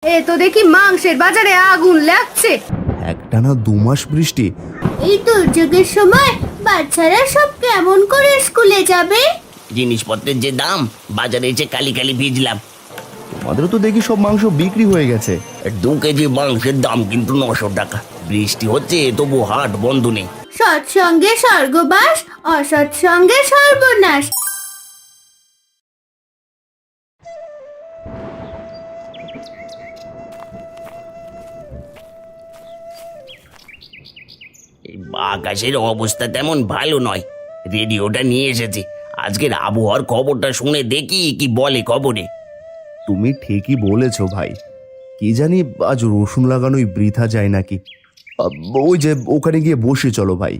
এ তো দেখি মাংসের বাজারে আগুন লাগছে। একটানা 2 মাস বৃষ্টি। এই দুর্যোগের সময় বাচ্চারা সব কেমন করে স্কুলে যাবে? জিনিসপত্রের যে দাম, বাজারে এসে কালি কালি ভিজলাম। আমাদেরও তো দেখি সব মাংস বিক্রি হয়ে গেছে। 2 কেজি মাংসের দাম কিন্তু 900 টাকা। বৃষ্টি হচ্ছে তবু হাট বন্ধ নেই। সৎসঙ্গে স্বর্গবাস, অসৎসঙ্গে সর্বনাশ। এই আকাশের অবস্থা তেমন ভালো নয়। রেডিওটা নিয়ে এসেছি, আজকের আবহাওয়ার খবরটা শুনে দেখি কি বলে খবরে। তুমি ঠিকই বলেছো ভাই। কি জানি আজ রসুন লাগানোই বৃথা যায় নাকি। ওই যে ওখানে গিয়ে বসে চলো ভাই।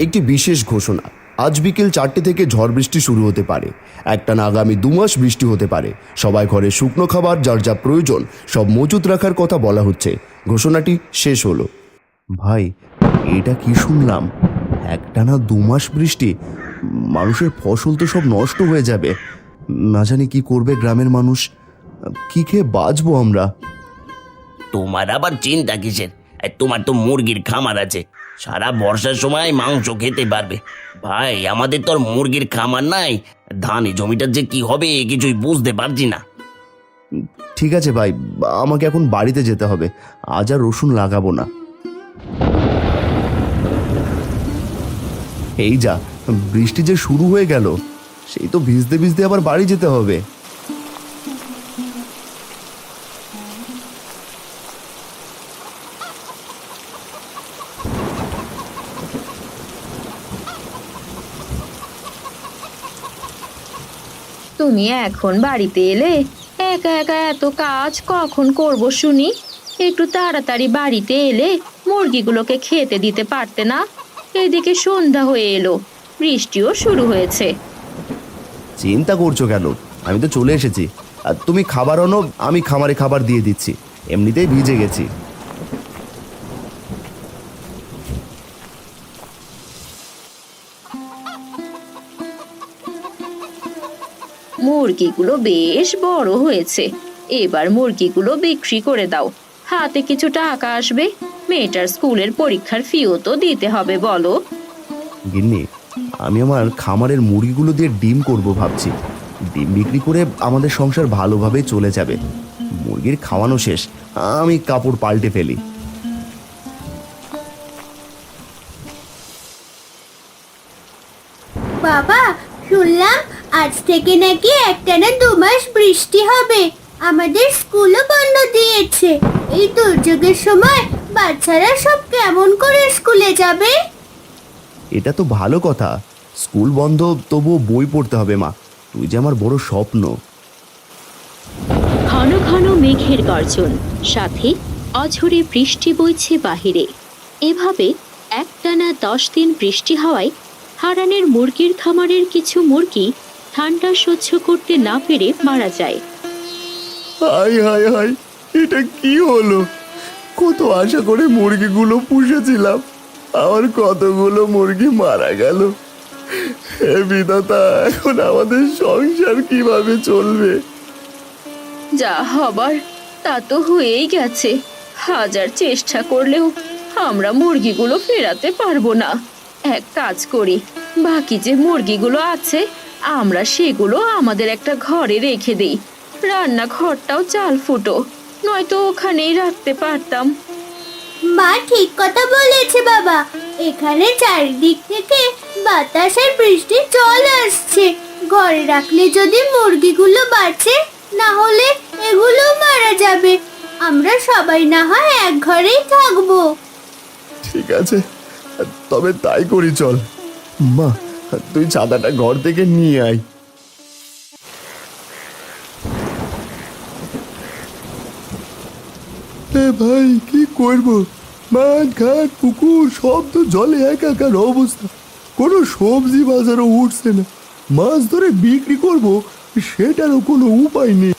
একটি বিশেষ ঘোষণা, আজ বিকেল 4টে থেকে ঝড় বৃষ্টি শুরু হতে পারে। একটানা আগামী 2 মাস বৃষ্টি হতে পারে। সবাই ঘরে শুকনো খাবার যার যা প্রয়োজন সব মজুত রাখার কথা বলা হচ্ছে। ঘোষণাটি শেষ হলো। ভাই, এটা কি শুনলাম? একটানা 2 মাস বৃষ্টি, মানুষের ফসল তো সব নষ্ট হয়ে যাবে। না জানি কি করবে গ্রামের মানুষ, কি খেয়ে বাঁচবো আমরা? তোমার আবার চিন্তা কিসের? তোমার তো মুরগির খামার আছে, সারা বর্ষার সময় মাংস খেতে পারবে। ভাই, আমাদের তো আর মুরগির খামার নাই। ধানে জমিটার যে কি হবে কিছুই বুঝতে পারছি না। ঠিক আছে ভাই, আমাকে এখন বাড়িতে যেতে হবে। আজ আর রসুন লাগাবো না। এই যা, বৃষ্টি যে শুরু হয়ে গেল, সেই তো ভিজতে ভিজতে আবার বাড়ি যেতে হবে। তুমি এখন বাড়িতে এলে? একা একা এত কাজ কখন করব শুনি? একটু তাড়াতাড়ি বাড়িতে এলে মুরগিগুলোকে খেতে দিতে পারতে না? এদিকে সন্ধ্যা হয়ে এলো, বৃষ্টিও শুরু হয়েছে। চিন্তা করছো কেন? আমি তো চলে এসেছি। আর তুমি খাবার আনো, আমি খামারে খাবার দিয়ে দিচ্ছি। এমনিতেই ভিজে গেছি। মুরগিগুলো বেশ বড় হয়েছে, এবার মুরগিগুলো বিক্রি করে দাও, হাতে কিছু টাকা আসবে। মেয়েটার স্কুলের পরীক্ষার ফিও তো দিতে হবে বলো। গিন্নি, আমি আমার খামারের মুরগিগুলো দিয়ে ডিম করব ভাবছি। ডিম বিক্রি করে আমাদের সংসার ভালোভাবে চলে যাবে। মুরগির খাওয়ানো শেষ, আমি কাপড় পাল্টে ফেলি। বাবা, শুনলাম আজ থেকে নাকি একটানা 2 মাস বৃষ্টি হবে। আমাদের স্কুলও বন্ধ দিয়েছে। এই দুর্যোগের সময় বাচ্চারা সব কেমন করে স্কুলে যাবে? এটা তো ভালো কথা। স্কুল বন্ধ, তবুও বই পড়তে হবে মা। তুই যে আমার বড় স্বপ্ন। ঘন ঘন মেঘের গর্জন, সাথে অঝরে বৃষ্টি বইছে বাহিরে। এভাবে একটানা 10 দিন বৃষ্টি হওয়ায় হারানের মুরগির খামারের কিছু মুরগি ঠান্ডা সহ্য করতে না পেরে মারা যায়। হাই হাই হাই, এটা কি হলো? কত আশা করে মুরগিগুলো পুষেছিলাম, আমার কতগুলো মুরগি মারা গেল। হে বিধাতা, এখন আমাদের সংসার কিভাবে চলবে? যা হবার তা তো হয়েই গেছে। হাজার চেষ্টা করলেও আমরা মুরগিগুলো ফেরাতে পারবো না। এক কাজ করি, বাকি যে মুরগিগুলো আছে আমরা সেগুলো আমাদের একটা ঘরে রেখে দেই। রান্নাঘরটাও চাল ফুটো, নয়তো ওখানেই রাখতে পারতাম। মা ঠিক কথা বলেছে বাবা। এখানে চারিদিক থেকে বাতাস আর বৃষ্টির জল আসছে। ঘরে রাখলে যদি মুরগিগুলো বাঁচে, না হলে এগুলো মারা যাবে। আমরা সবাই না হয় এক ঘরেই থাকবো। ঠিক আছে, তবে তাই করি চল। মা, তুই ছাতাটা ঘর থেকে নিয়ে আয়। ভাই, কি করব? মাঠ ঘাট পুকুর সব তো জলে একাকার অবস্থা। কোনো সবজি বাজারও উঠছে না। মাছ ধরে বিক্রি করব, সেটারও কোনো উপায় নেই।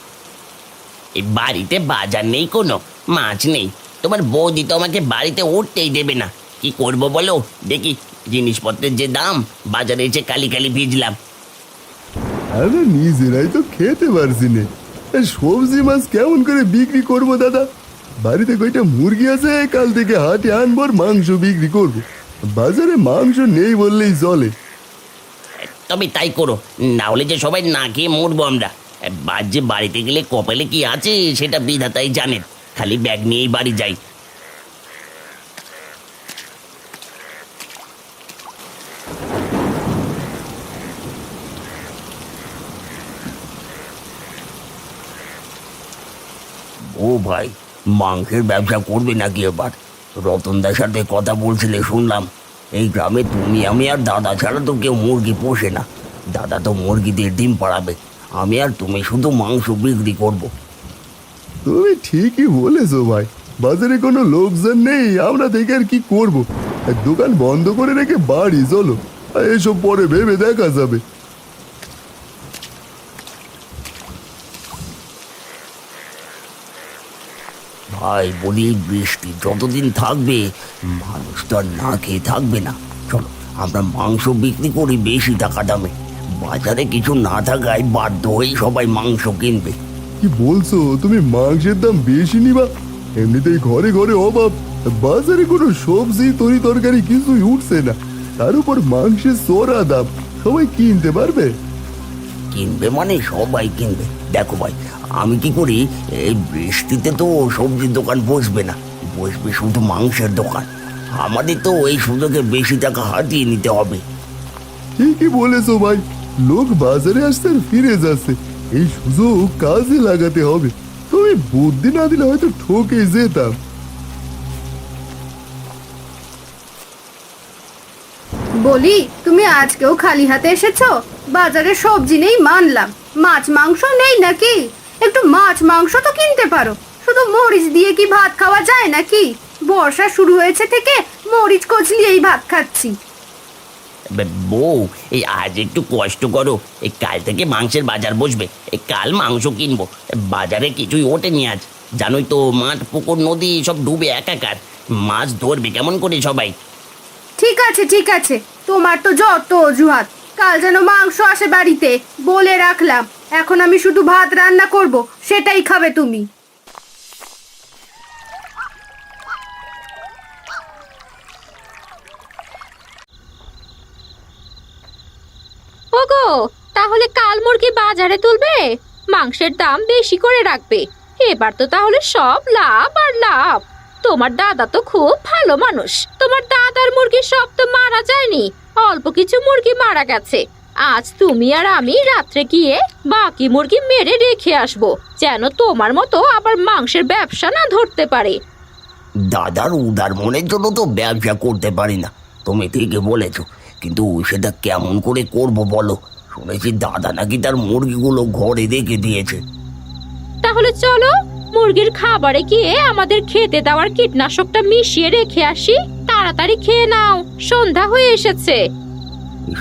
এই বাড়িতে বাজার নেই, কোনো মাছ নেই। তোমার বৌদি তো আমাকে বাড়িতে উঠতেই দেবে না। কি করব বলো দেখি? জিনিসপত্রের যে দাম, বাজারে এসে কালি কালি ভিজলাম। আমরা নিজেরাই তো খেতে পারছি না, সবজি মাছ কেমন করে বিক্রি করবো দাদা? বাড়িতে কয়টা মুরগি আছে, কাল থেকে হাটে আনবো আর মাংস বিক্রি করব। বাজারে মাংস নেই বললেই চলে। তবে তাই করো, না হলে যে সবাই না খেয়ে মরবো আমরা। যে বাড়িতে গেলে কপালে কি আছে সেটা বিধাতাই জানেন। খালি ব্যাগ নিয়েই বাড়ি যাই। ও ভাই, মাংসের ব্যবসা করবে নাকি এবার? রতনদার সাথে কথা বলছিলে শুনলাম। এই গ্রামে তুমি, আমি আর দাদা ছাড়া তো কেউ মুরগি পোষে না। দাদা তো মুরগিদের ডিম পাড়াবে, আমি আর তুমি শুধু মাংস বিক্রি করব। তুমি ঠিকই বলেছো ভাই, বাজারে কোনো লোকজন নেই, আমরা দেখে আর কি করব? দোকান বন্ধ করে রেখে বাড়ি চলো, এসব পরে ভেবে দেখা যাবে। ভাই বলি, বৃষ্টি যতদিন থাকবে মানুষ তো আর না খেয়ে থাকবে না। চলো আমরা মাংস বিক্রি করি বেশি টাকা দামে। বাজারে কিছু না থাকায় বাধ্য হয়েই সবাই মাংস কিনবে। কি বলছো তুমি? মাংসের দাম বেশি নিবা? এমনিতেই ঘরে ঘরে অভাব, বাজারে কোনো সবজি তরি তরকারি কিছুই উঠছে না, তার উপর মাংসের চড়া দাম, সবাই কিনতে পারবে? কিনবে মানে সবাই কিনবে। দেখো ভাই, আমি কি করি, এই বৃষ্টিতে তো সবজির দোকান বসবে না, বসবে শুধু মাংসের দোকান। আমাদের তো এই সুযোগে বেশি টাকা হাতিয়ে নিতে হবে। ঠিকই বলেছো ভাই, লোক বাজারে আসতে আর ফিরে যাচ্ছে, এই সুযোগ কাজে লাগাতে হবে। তুমি বুদ্ধি না দিলে হয়তো ঠকে যেতাম। বলি, তুমি আজকেও খালি হাতে এসেছো? বাজারে সবজি নেই মানলাম, মাছ মাংস নেই নাকি? একটু মাছ মাংস তো কিনতে পারো। শুধু মরিচ দিয়ে কি ভাত খাওয়া যায় নাকি? বর্ষা শুরু হয়েছে থেকে মরিচ কচলিয়েই ভাত খাচ্ছি। বউ, এই আজ একটু কষ্ট করো, এই কাল থেকে মাংসের বাজার বসবে। এই কাল মাংস কিনবো। বাজারে কিছুই ওঠেনি আজ, জানোই তো, মাঠ পুকুর নদী সব ডুবে একাকার। মাছ ধরবে কেমন করে সবাই? ঠিক আছে ঠিক আছে, তোমার তো যত অজুহাত। কাল যেন মাংস আসে বাড়িতে, বলে রাখলাম। এখন আমি শুধু ভাত রান্না করব, সেটাই খাবে তুমি। ওগো, তাহলে কাল মুরগি বাজারে তুলবে, মাংসের দাম বেশি করে রাখবে। এবার তো তাহলে সব লাভ আর লাভ। তোমার দাদা তো খুব ভালো মানুষ, তোমার দাদার মুরগি সব তো মারা যায়নি, অল্প কিছু মুরগি মারা গেছে। আজ তুমি আর আমি রাত্রে গিয়ে বাকি মুরগি মেরে রেখে আসবো, যেন তোমার মতো আবার মাংসের ব্যবসা না ধরতে পারে। দাদার উদার মনের জন্য তো ব্যবসা করতে পারি না, তুমি ঠিকই বলেছো। কিন্তু সেটা কেমন করে করব বলো? শুনেছি দাদা নাকি তার মুরগিগুলো ঘরে রেখে দিয়েছে। তাহলে চলো মুরগির খাবারে গিয়ে আমাদের খেতে দেওয়ার কীটনাশকটা মিশিয়ে রেখে আসি। তাড়াতাড়ি খেয়ে নাও, সন্ধ্যা হয়ে এসেছে।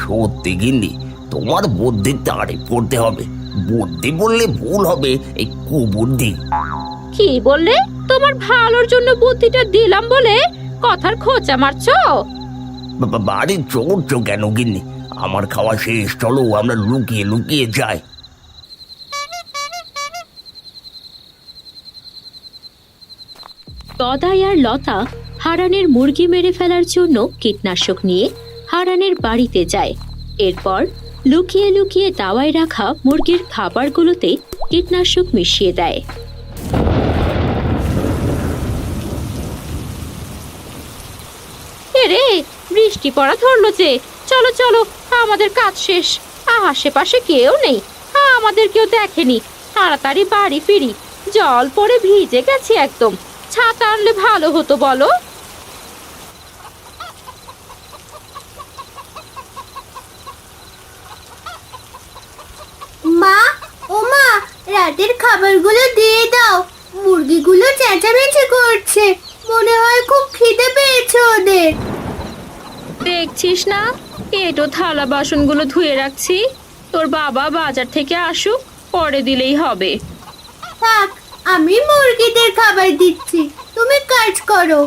সত্যি গিন্নি, তোমার বুদ্ধির তারিফ করতে হবে। বুদ্ধি বললে ভুল হবে, এই কুবুদ্ধি। কি বললে? তোমার ভালোর জন্য বুদ্ধিটা দিলাম বলে কথার খোঁচা মারছো? বাড়ি চড়ছো কেন গিন্নি? আমার খাওয়া শেষ, চলো আমরা লুকিয়ে লুকিয়ে যাই। গদাই আর লতা হারানের মুরগি মেরে ফেলার জন্য কীটনাশক নিয়ে হারানের বাড়িতে যায়। এরপর লুকিয়ে লুকিয়ে দাওয়ায় রাখা মুরগির খাবারগুলোতে কীটনাশক মিশিয়ে দেয়। এরে, বৃষ্টি পড়া ধরলো যে। চলো চলো, আমাদের কাজ শেষ। আশেপাশে কেউ নেই, আমাদের কেউ দেখেনি। তাড়াতাড়ি বাড়ি ফিরি, জল পড়ে ভিজে গেছি একদম। ছাতা আনলে ভালো হতো বলো। মা, ও মা, রাতের খাবারগুলো দিয়ে দাও। মুরগিগুলো চেঁচামেচি করছে, মনে হয় খুব খিদে পেয়েছে ওদের। দেখছিস না, এটো থালা বাসনগুলো ধুয়ে রাখছি। তোর বাবা বাজার থেকে আসুক, পরে দিলেই হবে। থাক, আমি মুরগিদের খাবার দিচ্ছি, তুমি কাজ করো।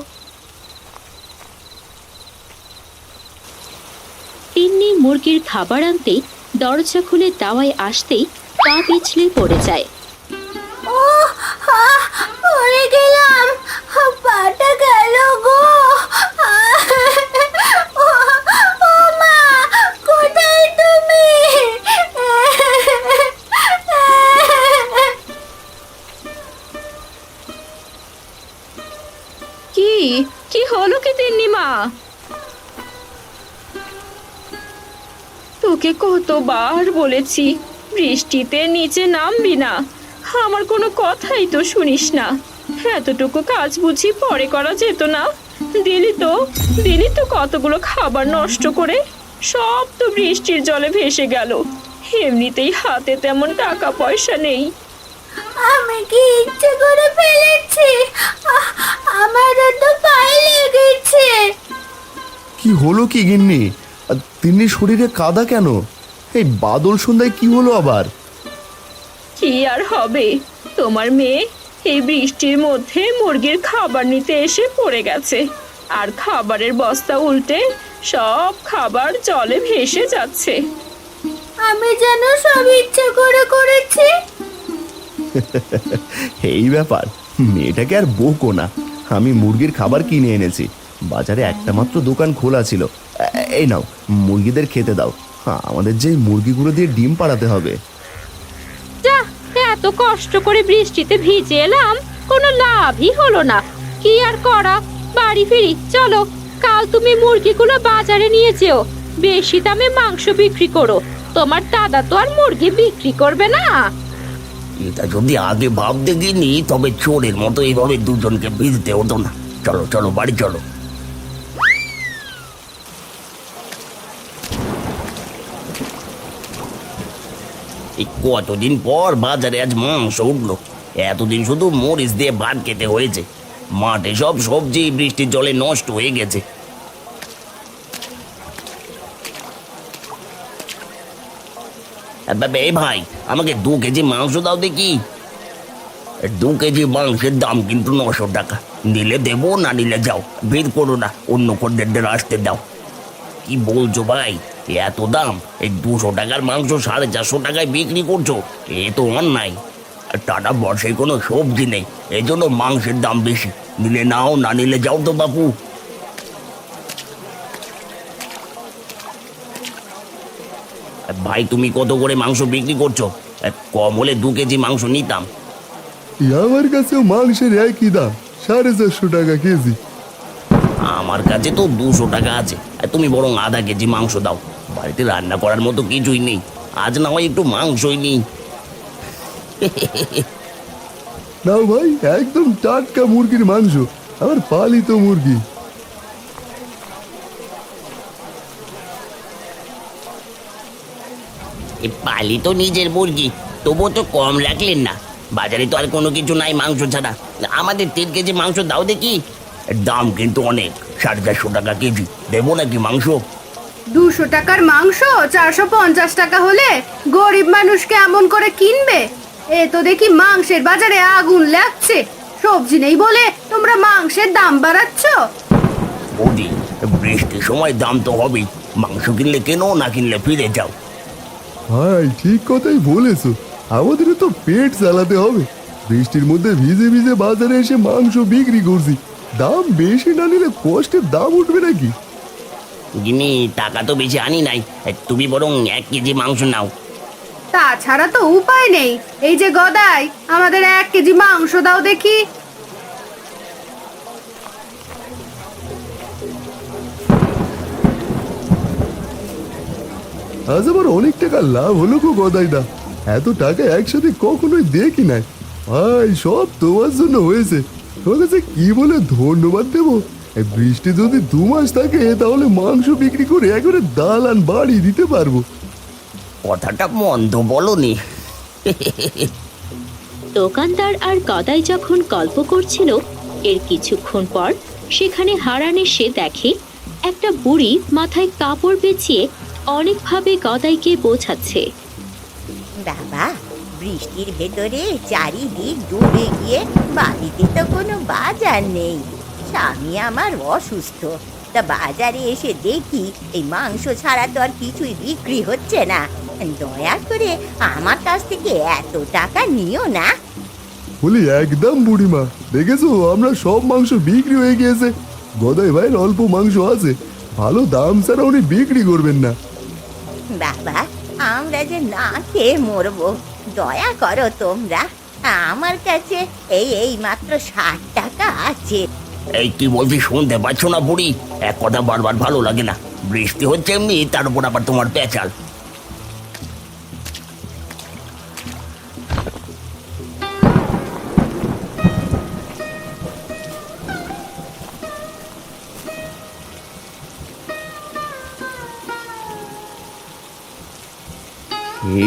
তিন্নি মুরগির খাবার আনতে দরজা খুলে দাওয়ায় আসতেই পা পিছলে পড়ে যায়। ও পড়ে গেলাম, পাটা গেল গো। ও ও মা, কোথায় তুমি? কি কি হলো কি তিন্নি মা? তোকে কতবার বলেছি বৃষ্টিতে নিচে নামবি না, আমার কোনো কথাই তো শুনিস না। এতটুকু কাজ বুঝি পরে করা যেত না? দিলি তো কতগুলো খাবার নষ্ট করে, সব তো বৃষ্টির জলে ভেসে গেল। এমনিতেই হাতে তেমন টাকা পয়সা নেই। আমি কি ইচ্ছে করে ফেলেছি? আমারও তো পায়ে লেগেছে। কি হলো কি গিন্নি? আর তিন্নির শরীরে কাদা কেন? এই বাদল সন্ধ্যায় কি হলো আবার? কি আর হবে, তোমার মেয়ে এই বৃষ্টির মধ্যে মুরগির খাবার নিতে এসে পড়ে গেছে, আর খাবারের বস্তা উল্টে সব খাবার জলে ভেসে যাচ্ছে। আমি যেন সব ইচ্ছে করে করেছি। এই ব্যাপার, মেয়েটাকে আর বকো না। আমি মুরগির খাবার কিনে এনেছি, বাজারে একটা মাত্র দোকান খোলা ছিল। এই নাও, মুরগিদের খেতে দাও। আমাদের যে মুরগিগুলো দিয়ে ডিম পাড়াতে হবে। যা, এত কষ্ট করে বৃষ্টিতে ভিজে এলাম, কোনো লাভই হলো না। কি আর করা, বাড়ি ফিরি চলো। কাল তুমি মুরগিগুলো বাজারে নিয়ে যেও, বেশি দামে মাংস বিক্রি করো। তোমার দাদা তো আর মুরগি বিক্রি করবে না। এটা যদি আগে ভাবতে গিনি, তবে চোরের মতো এইভাবে দুজনকে ভিজতে হতো না। চলো চলো, বাড়ি চলো। এই কতদিন পর বাজারে আজ মাংস উঠলো। এতদিন শুধু মরিচ দিয়ে ভাত খেতে হয়েছে। মাঠে সব সবজি বৃষ্টির জলে নষ্ট হয়ে গেছে। এই ভাই, আমাকে 2 কেজি মাংস দাও দেখি। 2 কেজি মাংসের দাম কিন্তু 900 টাকা। নিলে দেবো, না নিলে যাও, ভিড় করো না, অন্য খদ্দেরদের আসতে দাও। কি বলছো ভাই, এত দাম? এই 200 টাকার মাংস 450 টাকায় বিক্রি করছো, এ তো অন্যায়। আর টাটা বর্ষায় কোনো সবজি নেই, এই জন্য মাংসের দাম বেশি। নিলে নাও, না নিলে যাও তো বাপু। ভাই, তুমি কত করে মাংস বিক্রি করছো? কম হলে 2 কেজি মাংস নিতাম। আমার কাছেও মাংসের একই দাম, 450 টাকা কেজি। আমার কাছে তো 200 টাকা আছে। তুমি বরং আধা কেজি মাংস দাও, বাড়িতে রান্না করার মতো কিছুই নেই। আজ না হয় একটু মাংসই নেই। নাও ভাই, একদম টাটকা মুরগির মাংস, আমার পালিত মুরগি। পালি তো নিজের মুরগি, তবুও তো কম রাখলেন না। বাজারে তো আর কোনো কিছু নাই মাংস ছাড়া। আমাদের 3 কেজি মাংস দাও দেখি। দাম কিন্তু অনেক, 450 টাকা কেজি। দেবো নাকি মাংস? 200 টাকার মাংস 450 টাকা হলে গরিব মানুষকে এমন করে কিনবে? এ তো দেখি মাংসের বাজারে আগুন লাগছে। সবজি নেই বলে তোমরা মাংসের দাম বাড়াচ্ছ। বৌদি, বৃষ্টির সময় দাম তো হবেই। মাংস কিনলে কেনো, না কিনলে ফিরে যাও। ভাই, ঠিক কথাই বলেছো, আমাদেরও তো পেট চালাতে হবে। বৃষ্টির মধ্যে ভিজে ভিজে বাজারে এসে মাংস বিক্রি করছি, দাম বেশি না নিলে কষ্টের দাম উঠবে নাকি? গিনি, টাকা তো বেশি আনি নাই। তুমি বরং 1 কেজি মাংস নাও। তাছাড়া তো উপায় নেই। এই যে গদাই, আমাদের 1 কেজি মাংস দাও দেখি। আজ আবার অনেক টাকা লাভ হলো গো গদাইদা, এত টাকা একসাথে কখনোই দেখি নাই। ভাই, সব তোমার জন্য হয়েছে। তোমার কাছে কি বলে ধন্যবাদ দেবো? এই বৃষ্টি যদি 2 মাস থাকে, তাহলে মাংস বিক্রি করে একবারে দালান বাড়ি দিতে পারবো। কথাটা মন্দ বলনি। দোকানদার আর গদাই যখন গল্প করছিল, এর কিছুক্ষণ পর সেখানে হারান এসে দেখে একটা বুড়ি মাথায় কাপড় পেঁচিয়ে অনেকভাবে গদাইকে বোঝাচ্ছে। বাবা, বৃষ্টির ভেতরে চারিদিক ডুবে গিয়ে বাড়িতে তো কোনো বাজার নেই। স্বামী আমার অসুস্থ, তা বাজারে এসে দেখি এই মাংস ছাড়া তো আর কিছুই বিক্রি হচ্ছে না। দয়া করে আমার কাছ থেকে এত টাকা নিও না। বলি একদম বুড়িমা, দেখেছো আমরা সব মাংস বিক্রি হয়ে গিয়েছে। গদাই ভাইয়ের অল্প মাংস আছে, ভালো দাম ছাড়া উনি বিক্রি করবেন না। বাবা, আমরা যে না খেয়ে মরবো, দয়া করো তোমরা। আমার কাছে এই মাত্র 60 টাকা আছে। এই কি বলছি শুনতে পাচ্ছ না বুড়ি? এক কথা বারবার ভালো লাগে না। বৃষ্টি হচ্ছে এমনি, তার উপর আবার তোমার পেঁচাল।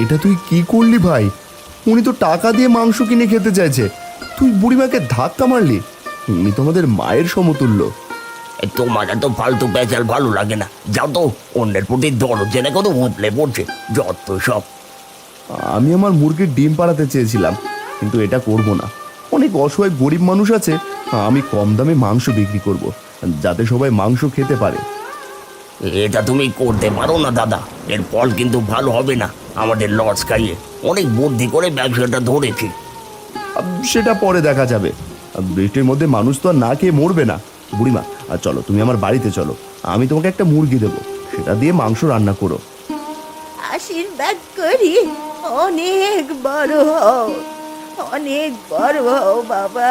এটা তুই কি করলি ভাই? উনি তো টাকা দিয়ে মাংস কিনে খেতে চাইছে, তুই বুড়িমাকে ধাক্কা মারলি। উনি তো আমাদের মায়ের সমতুল্য। এই তোমার এত ফালতু পেঁচাল ভালো লাগে না। যাও তো, অন্যের প্রতি দরদ জেনে কত উতলে পড়ছে, যত সব। আমি আমার মুরগির ডিম পাড়াতে চেয়েছিলাম, কিন্তু এটা করব না। অনেক অসহায় গরিব মানুষ আছে, আমি কম দামে মাংস বিক্রি করব, যাতে সবাই মাংস খেতে পারে। এটা তুমি করতে পারো না দাদা, এর ফল কিন্তু ভালো হবে না। আমাদের লস খাইয়ে অনেক বুদ্ধি করে ব্যবসাটা ধরেছি। সেটা পরে দেখা যাবে। বৃষ্টির মধ্যে মানুষ তো আর না খেয়ে মরবে না। বুড়িমা, চলো তুমি আমার বাড়িতে চলো, আমি তোমাকে একটা মুরগি দেবো, সেটা দিয়ে মাংস রান্না করো। আশীর্বাদ করি, অনেক বড় হও, অনেক বড় হও বাবা।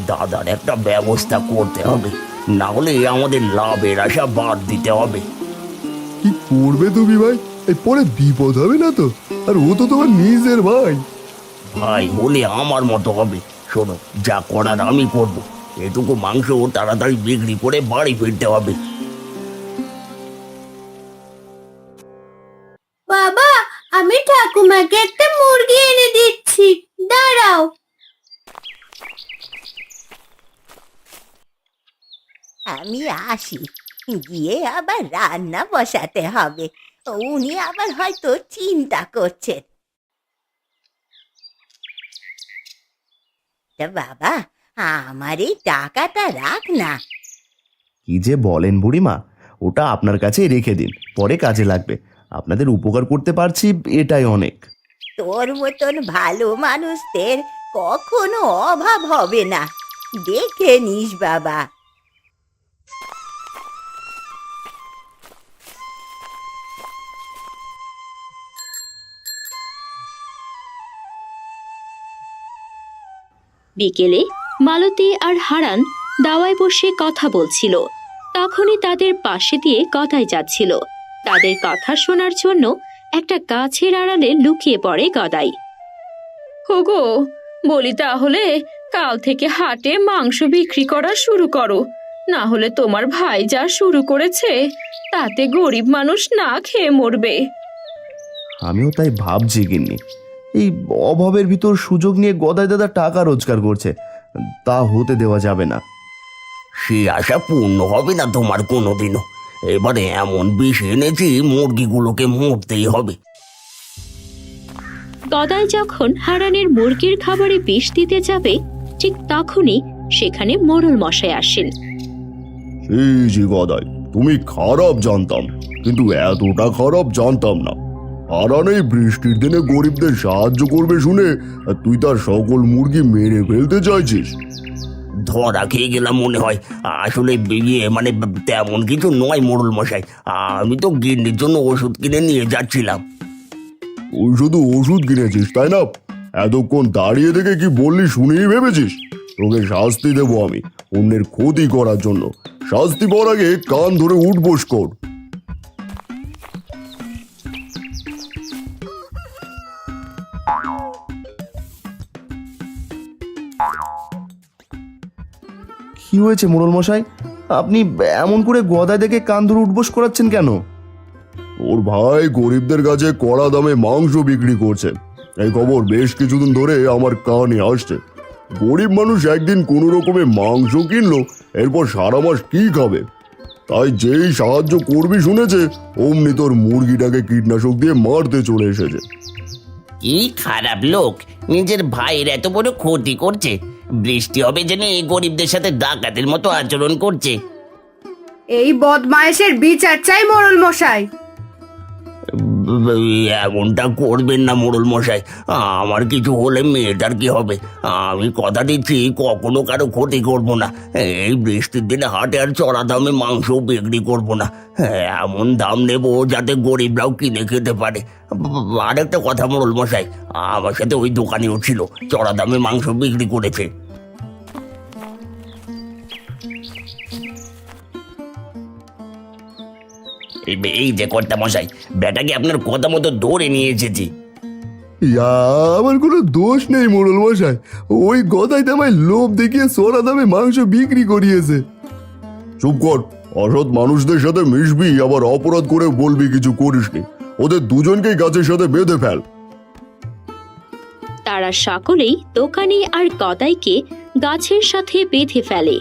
দাদার একটা ব্যবস্থা করতে হবে, না হলে আমাদের লাভের আশা বাদ দিতে হবে। কি করবে তুমি ভাই? এই পরে বিপদ হবে না তো? আর ও তো তোমার নিজের ভাই। ভাই হলে আমার মতো হবে। শোনো, যা করার আমি করব। এটুকু মাংস তাড়াতাড়ি বিক্রি করে বাড়ি ফিরতে হবে। বাবা, আমি ঠাকুমাকে একটা মুরগি এনে দিচ্ছি, দাঁড়াও। আমি আসি, গিয়ে আবার রান্না বসাতে হবে। উনি আবার হয়তো চিন্তা করছেন। তা বাবা, আমার এই টাকাটা রাখ না। কি যে বলেন বুড়িমা, ওটা আপনার কাছেই রেখে দিন, পরে কাজে লাগবে। আপনাদের উপকার করতে পারছি, এটাই অনেক। তোর মতন ভালো মানুষদের কখনো অভাব হবে না, দেখে নিস বাবা। বিকেলে মালতী আর হারান দাওয়ায় বসে কথা বলছিল। তখনই তাদের পাশে দিয়ে গদাই যাচ্ছিল। তাদের কথা শোনার জন্য একটা গাছের আড়ালে লুকিয়ে পড়ে গদাই। ওগো, বলি তাহলে কাল থেকে হাটে মাংস বিক্রি করা শুরু করো, না হলে তোমার ভাই যা শুরু করেছে তাতে গরিব মানুষ না খেয়ে মরবে। আমিও তাই ভাবছি গিন্নি, এই অভাবের ভিতর সুযোগ নিয়ে গদাই দাদা টাকা রোজগার করছে, তা হতে দেওয়া যাবে না। সে আশা পূর্ণ হবে না তোমার কোনোদিনও। এবারে এমন বিষ এনেছি, মুরগিগুলোকে মরতেই হবে। গদাই যখন হারানের মুরগির খাবারে বিষ দিতে যাবে, ঠিক তখনই সেখানে মোড়ল মশাই আসেন। এই যে গদাই, তুমি খারাপ জানতাম, কিন্তু এতটা খারাপ জানতাম না। হারান এই বৃষ্টির দিনে গরিবদের সাহায্য করবে শুনে তুই তার সকল মুরগি মেরে ফেলতে চাইছিস। ধরা খেয়ে গেলাম মনে হয়। আসলে মানে তেমন কিছু নয় মোড়ল মশাই, আমি তো গিন্নির জন্য ওষুধ কিনে নিয়ে যাচ্ছিলাম। তুই শুধু ওষুধ কিনেছিস তাই না? এতক্ষণ দাঁড়িয়ে থেকে কি বললি শুনেই ভেবেছিস? তোকে শাস্তি দেবো আমি, অন্যের ক্ষতি করার জন্য। শাস্তি পাওয়ার আগে কান ধরে উঠবোস কর। কি হয়েছে মোড়ল মশাই? আপনি এমন করে গদায় দেখে কান ধরে উঠবোস করাচ্ছেন কেন? ওর ভাই গরিবদের কাছে কড়া দামে মাংস বিক্রি করছে, এই খবর বেশ কিছুদিন ধরে আমার কানে আসছে। গরিব মানুষ একদিন কোনো রকমে মাংস কিনলো, এরপর সারা মাস কি খাবে? তাই যেই সাহায্য করবি শুনেছে, অমনি তোর মুরগিটাকে কীটনাশক দিয়ে মারতে চলে এসেছে। কি খারাপ লোক, নিজের ভাইয়ের এত বড় ক্ষতি করছে। বৃষ্টি হবে জেনে গরিবদের সাথে ডাকাতের মতো আচরণ করছে। এই বদমায়েশের বিচার চাই মোড়ল মশাই। এমনটা করবেন না মোড়ল মশাই, আমার কিছু হলে মেয়েটার কি হবে? আমি কথা দিচ্ছি কখনো কারো ক্ষতি করব না। এই বৃষ্টির দিনে হাটে আর চড়া দামে মাংস বিক্রি করব না। এমন দাম নেব যাতে গরিবরাও কিনে খেতে পারে। আরেকটা কথা মোড়ল মশাই, আমার সাথে ওই দোকানেও ছিল, চড়া দামে মাংস বিক্রি করেছে। এই যে কর্তা মশাই, বেটাকে আপনার কথা মতো ধরে নিয়ে এসেছি। আমার কোনো দোষ নেই মোড়ল মশাই, ওই গদাই আমায় লোভ দেখিয়ে সোনা দামে মাংস বিক্রি করিয়েছে। চুপ কর, অসৎ মানুষদের সাথে মিশবি আবার অপরাধ করে বলবি কিছু করিসনি। ওদের দুজনকেই গাছের সাথে বেঁধে ফেল। তারা সকলেই দোকানি আর গদাইকে গাছের সাথে বেঁধে ফেলে।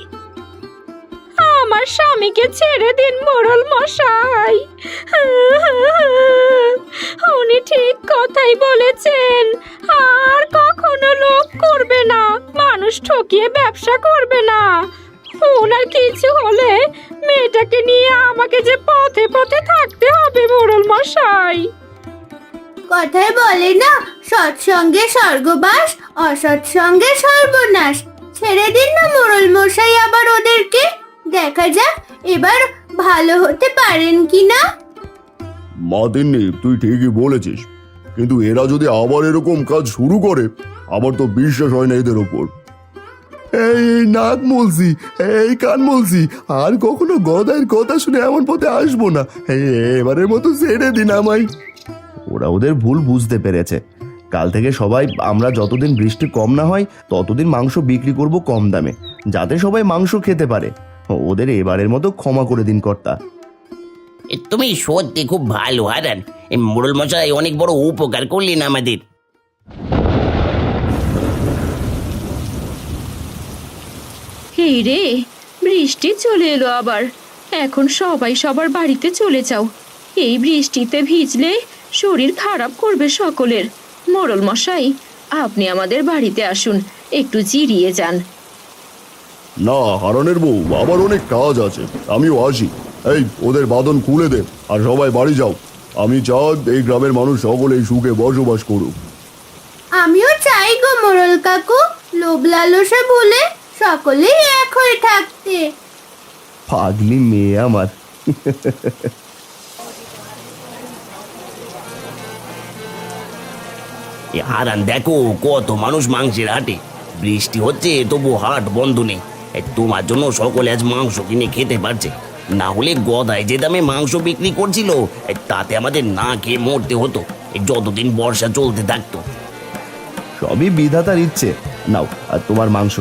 আমার স্বামীকে ছেড়ে দিন মোড়ল মশাই, উনি ঠিক কথাই বলেছেন। আর কখনো লোভ করবে না, মানুষ ঠকিয়ে ব্যবসা করবে না। ওনার কিছু হলে মেয়েটাকে নিয়ে আমাকে যে পথে পথে থাকতে হবে মোড়ল মশাই। কথায় বলে না, সৎসঙ্গে স্বর্গবাস, অসৎসঙ্গে সর্বনাশ। ছেড়ে দিন না মোড়ল মশাই আবার ওদেরকে, দেখা যাক এবার ভালো হতে পারেন কিনা। মা তিন্নি, তুই ঠিকই বলেছিস, কিন্তু এরা যদি আবার এরকম কাজ শুরু করে, আমার তো বিশ্বাস হয় না এদের ওপর। এই নাক মলছি, এই কান মলছি, আর কখনো গদাইয়ের কথা শুনে এমন পথে আসবো না। এবারের মতো ছেড়ে দিন আমায়। ওরা ওদের ভুল বুঝতে পেরেছে। কাল থেকে সবাই আমরা যতদিন বৃষ্টি কম না হয় ততদিন মাংস বিক্রি করব কম দামে, যাতে সবাই মাংস খেতে পারে। ওদের এবারের মতো ক্ষমা করে দিন কর্তা। তুমি সত্যি খুব ভালো হারান, এই মোড়ল মশাই অনেক বড় উপকার করলেন আমাদের। এই রে, বৃষ্টি চলে এলো আবার। এখন সবাই সবার বাড়িতে চলে যাও। এই বৃষ্টিতে ভিজলে শরীর খারাপ করবে সকলের। মোড়ল মশাই, আপনি আমাদের বাড়িতে আসুন, একটু জিরিয়ে যান। না হারানের বউ, আবার অনেক কাজ আছে, আমিও আসি। এই ওদের বাঁধন খুলে দে আর সবাই বাড়ি যাও। আমি চাই এই গ্রামের মানুষ সকলেই সুখে বসবাস করুক। আমিও চাই গো মোড়ল কাকু, লোভ লালসা ভুলে সকলেই এক হয়ে থাকতে। পাগলি মেয়ে আমার। হারান দেখো কত মানুষ মাংসের হাটে, বৃষ্টি হচ্ছে তবু হাট বন্ধ নেই। তোমার জন্য সকলে আজ মাংস কিনে খেতে পারছে, না হলে গদায় যে দামে মাংস বিক্রি করছিল তাতে আমাদের না খেয়ে মরতে হতো যতদিন বর্ষা চলতে থাকতো। সবই বিধাতার ইচ্ছে। নাও আর তোমার মাংস।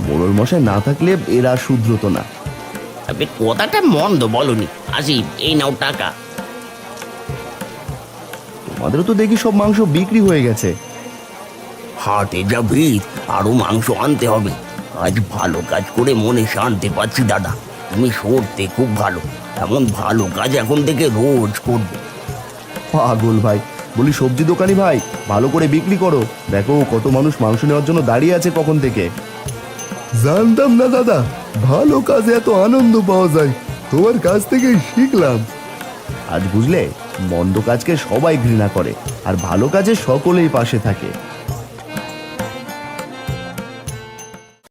মোড়ল মশাই না থাকলে এরা শুধরতো না। কথাটা মন্দ বলনি, আসি এই নাও টাকা। তোমাদেরও তো দেখি সব মাংস বিক্রি হয়ে গেছে। হাটে যা ভিড়, আরো মাংস আনতে হবে। আজ ভালো কাজ করে মনে শান্তি পাচ্ছি দাদা, তুমি সত্যি খুব ভালো। এমন ভালো কাজ এখন থেকে রোজ করবে। পাগল ভাই, বলি সবজি দোকানি ভাই, ভালো করে বিক্রি করো। দেখো কত মানুষ মাংস নেওয়ার জন্য দাঁড়িয়ে আছে কখন থেকে। জানতাম না দাদা, ভালো কাজে এত আনন্দ পাওয়া যায়, তোমার কাছ থেকেই শিখলাম। আজ বুঝলে, মন্দ কাজকে সবাই ঘৃণা করে আর ভালো কাজে সকলেই পাশে থাকে।